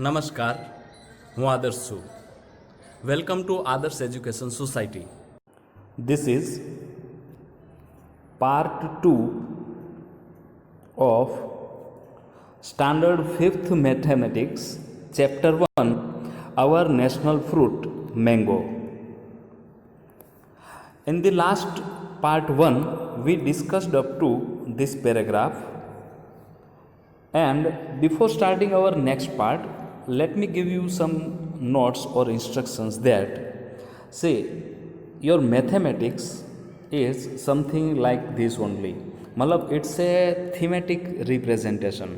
નમસ્કાર, હું આદર્શ છું. વેલકમ ટુ આદર્શ education society. This is part 2 of Standard 5th Mathematics, Chapter 1, Our National Fruit, Mango. In the last part 1, we discussed up to this paragraph. And before starting our next part, let me give you some notes or instructions that say your mathematics is something like this only. Malab it's a thematic representation.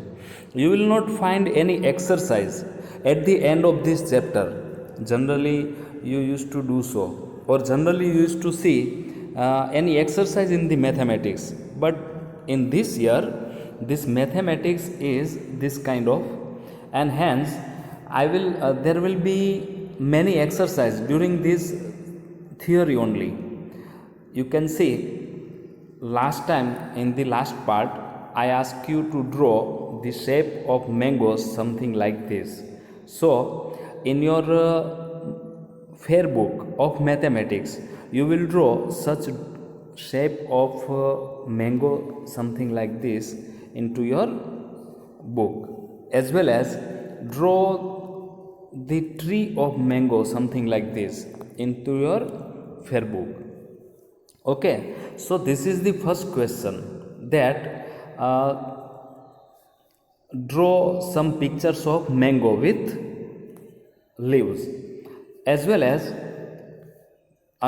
You will not find any exercise at the end of this chapter. Generally you used to do so, or generally you used to see any exercise in the mathematics, but in this year this mathematics is this kind of, and hence I will there will be many exercise during this theory only. You can see last time in the last part I asked you to draw the shape of mangoes something like this. So in your fair book of mathematics you will draw such shape of mango something like this into your book, as well as draw the tree of mango something like this into your fair book. Okay, so this is the first question, that draw some pictures of mango with leaves, as well as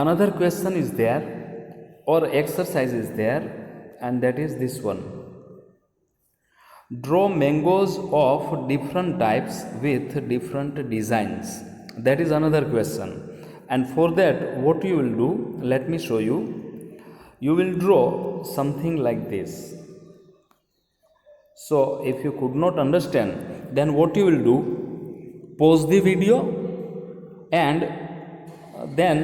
another question is there or exercise is there, and that is this one: draw mangoes of different types with different designs. That is another question, and for that what you will do, let me show you. You will draw something like this. So if you could not understand, then what you will do, pause the video and then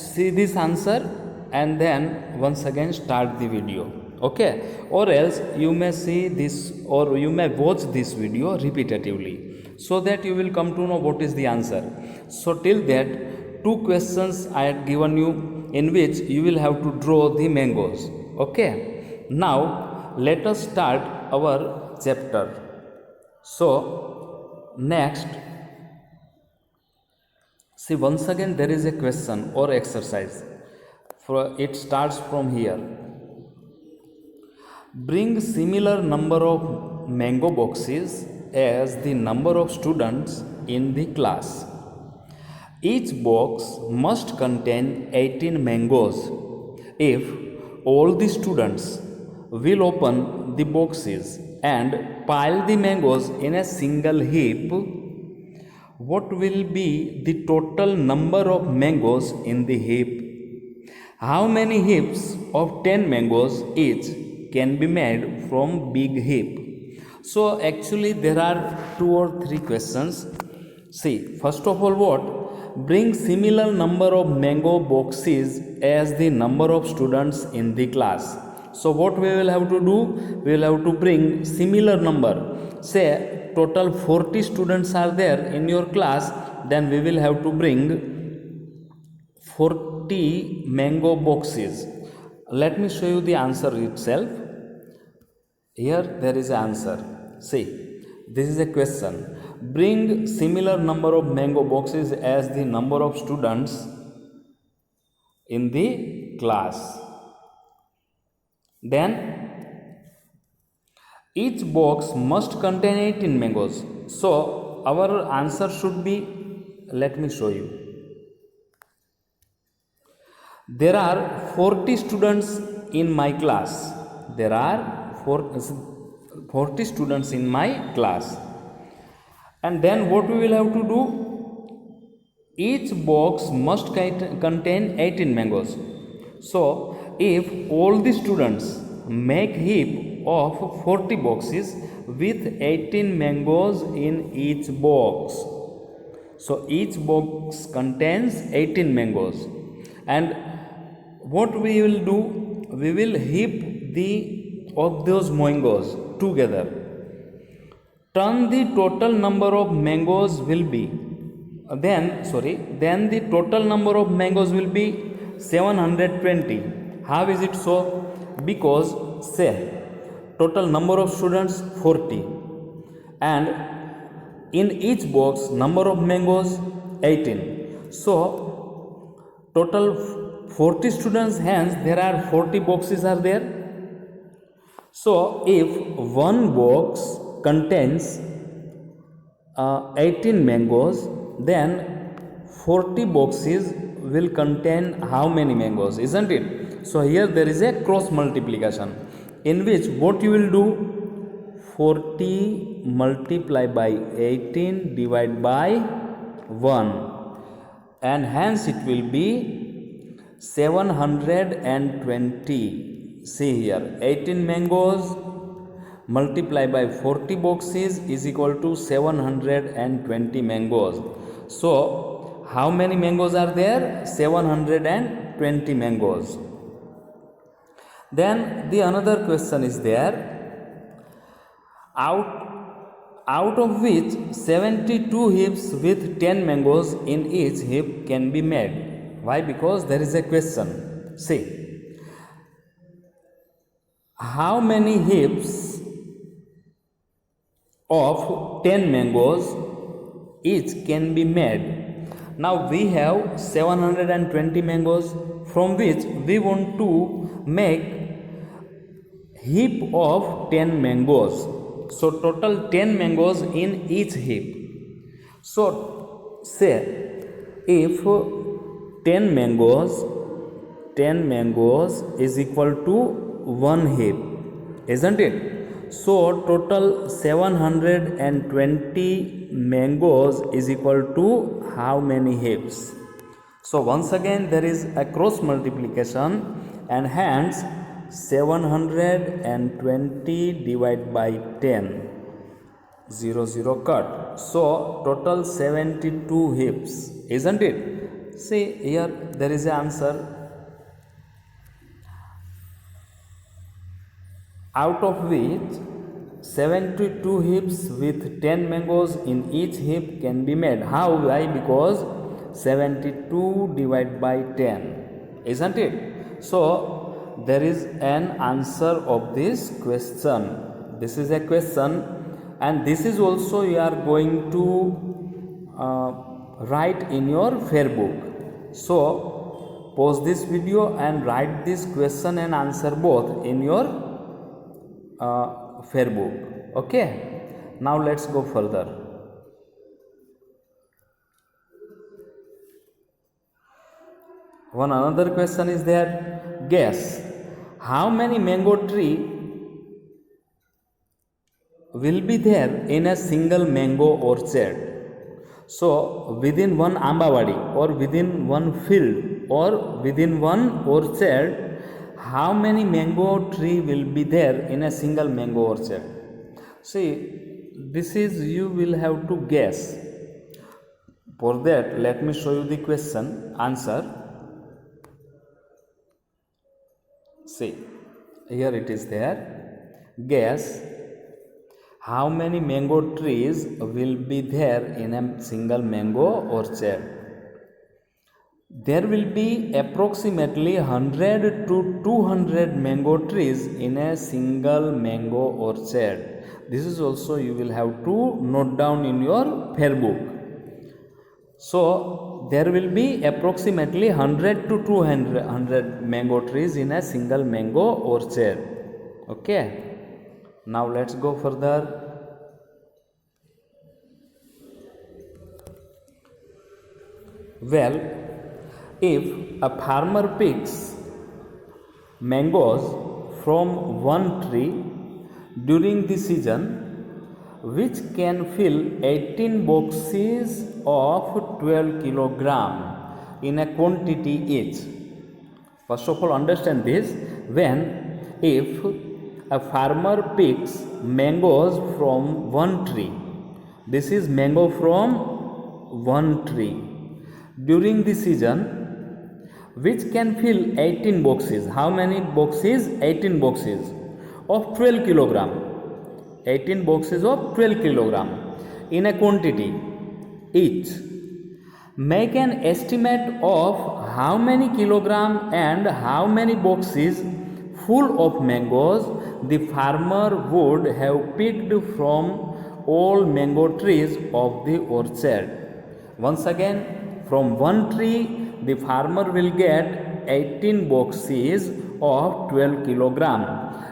see this answer and then once again start the video. Okay, or else you may see this or you may watch this video repetitively so that you will come to know what is the answer. So till that, two questions I had given you in which you will have to draw the mangoes. Okay, now let us start our chapter. So next, see, once again there is a question or exercise. It starts from here: bring similar number of mango boxes as the number of students in the class. Each box must contain 18 mangoes. If all the students will open the boxes and pile the mangoes in a single heap, what will be the total number of mangoes in the heap? How many heaps of 10 mangoes each can be made from big heap? So actually there are two or three questions. See, first of all, what? Bring similar number of mango boxes as the number of students in the class. So what we will have to do? We will have to bring similar number. Say total 40 students are there in your class, then we will have to bring 40 mango boxes. Let me show you the answer itself. Here there is an answer. See, this is a question: bring similar number of mango boxes as the number of students in the class. Then each box must contain 18 mangoes. So our answer should be, let me show you. There are 40 students in my class. There are 40 students in my class. And then what we will have to do? Each box must contain 18 mangoes. So if all the students make heap of 40 boxes with 18 mangoes in each box, so each box contains 18 mangoes, and what we will do, we will heap the of those mangoes together. turn the total number of mangoes will be then the total number of mangoes will be 720. How is it so? Because say total number of students 40 and in each box number of mangoes 18. So total 40 students, hence there are 40 boxes are there. So if one box contains 18 mangoes, then 40 boxes will contain how many mangoes, isn't it? So here there is a cross multiplication in which what you will do, 40 multiply by 18 divide by 1, and hence it will be 720. See here, 18 mangoes multiply by 40 boxes is equal to 720 mangoes. So how many mangoes are there? 720 mangoes. Then the another question is there, out of which 72 heaps with 10 mangoes in each heap can be made. Why? Because there is a question. See, how many heaps of 10 mangoes each can be made? Now we have 720 mangoes, from which we want to make heap of 10 mangoes. So total 10 mangoes in each heap. So say if 10 mangoes is equal to 1 heap, isn't it? So total 720 mangoes is equal to how many heaps? So once again there is a cross multiplication, and hence 720 divided by 10, 0 cut. So total 72 heaps, isn't it? See here there is an answer. Out of which 72 heaps with 10 mangoes in each heap can be made. How? Why? Because 72 divided by 10, isn't it? So there is an answer of this question. This is a question, and this is also you are going to write in your fair book. So pause this video and write this question and answer both in your fair book. Okay, now let's go further. One another question is there. Guess how many mango tree will be there in a single mango orchard? So within one ambawadi or within one field or within one orchard, how many mango tree will be there in a single mango orchard? See, this is you will have to guess. For that, let me show you the question answer. See, here it is there. Guess how many mango trees will be there in a single mango orchard. There will be approximately 100 to 200 mango trees in a single mango orchard. This is also you will have to note down in your fair book. So there will be approximately 100 to 200 mango trees in a single mango orchard. Okay, now let's go further. Well, if a farmer picks mangoes from one tree during the season, which can fill 18 boxes of 12 kilogram in a quantity each. First of all, understand this. If a farmer picks mangoes from one tree, this is mango from one tree during the season, which can fill 18 boxes. How many boxes? 18 boxes of 12 kilogram. 18 boxes of 12 kilogram in a quantity each. Make an estimate of how many kilogram and how many boxes full of mangoes the farmer would have picked from all mango trees of the orchard. Once again, from one tree the farmer will get 18 boxes of 12 kilogram.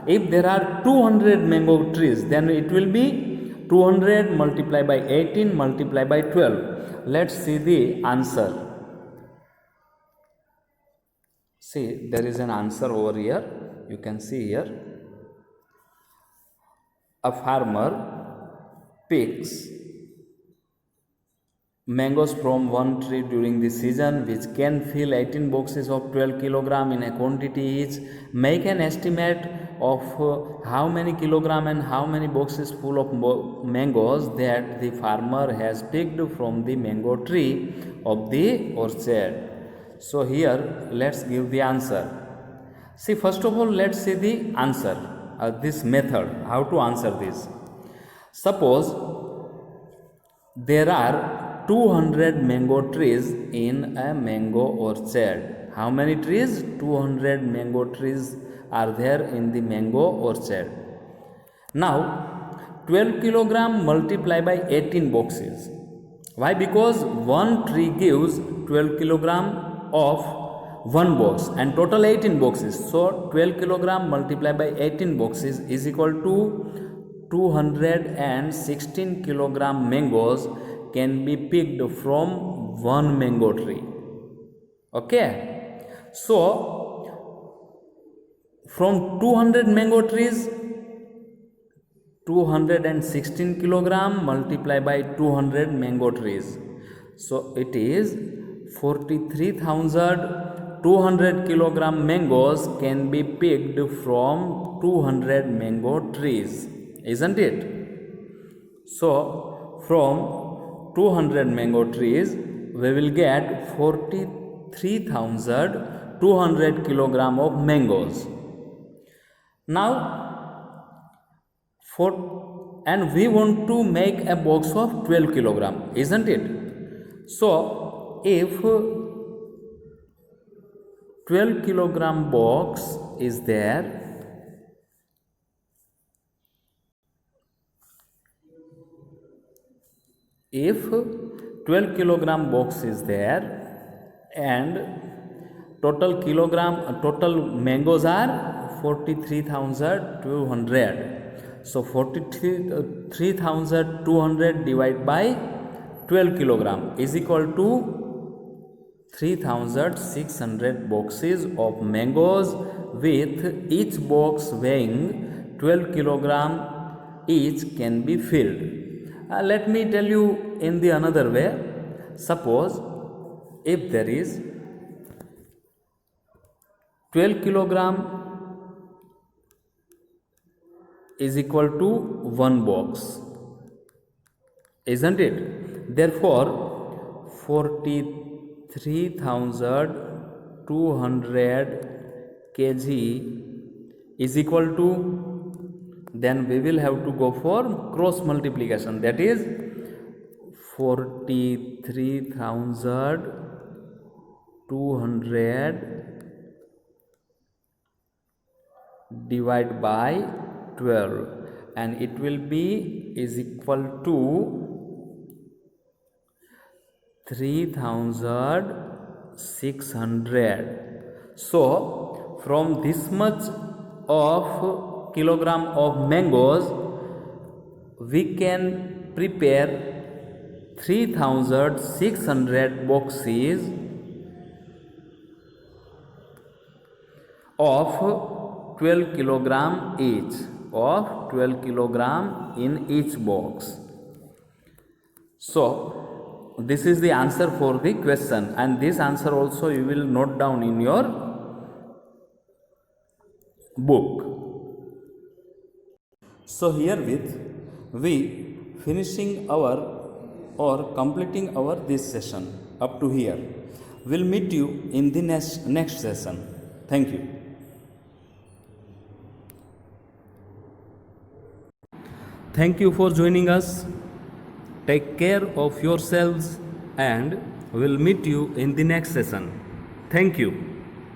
If there are 200 mango trees, then it will be 200 multiplied by 18 multiplied by 12. Let's see the answer. See, there is an answer over here. You can see here. A farmer picks mangoes from one tree during the season which can fill 18 boxes of 12 kilogram in a quantity each. Make an estimate of how many kilogram and how many boxes full of mangoes that the farmer has picked from the mango tree of the orchard. So here let's give the answer. See, first of all, let's see the answer, this method, how to answer this. Suppose there are 200 mango trees in a mango orchard. How many trees? 200 mango trees are there in the mango orchard. Now 12 kilogram multiplied by 18 boxes. Why? Because one tree gives 12 kilogram of one box and total 18 boxes. So 12 kilogram multiplied by 18 boxes is equal to 216 kilogram mangoes can be picked from one mango tree. Okay, so from 200 mango trees, 216 kilogram multiplied by 200 mango trees, so it is 43,200 kilogram mangoes can be picked from 200 mango trees, isn't it? So from 200 mango trees we will get 43,200 kilogram of mangoes. Now and we want to make a box of 12 kilogram, isn't it? So if 12 kilogram box is there, if 12 kilogram box is there and total mangoes are 43,200, so 43,200 divided by 12 kilogram is equal to 3,600 boxes of mangoes, with each box weighing 12 kilogram each can be filled. Let me tell you in the another way. Suppose if there is 12 kilogram is equal to one box, isn't it? Therefore 43,200 kg is equal to, then we will have to go for cross multiplication, that is 43,200 divided by 12 and it will be is equal to 3,600. So from this much of kilogram of mangoes we can prepare 3,600 boxes of 12 kilogram each, of 12 kilogram in each box. So this is the answer for the question, and this answer also you will note down in your book. So herewith we finishing our or completing our this session up to here. We'll meet you in the next session. Thank you. Thank you for joining us. Take care of yourselves and we'll meet you in the next session. Thank you.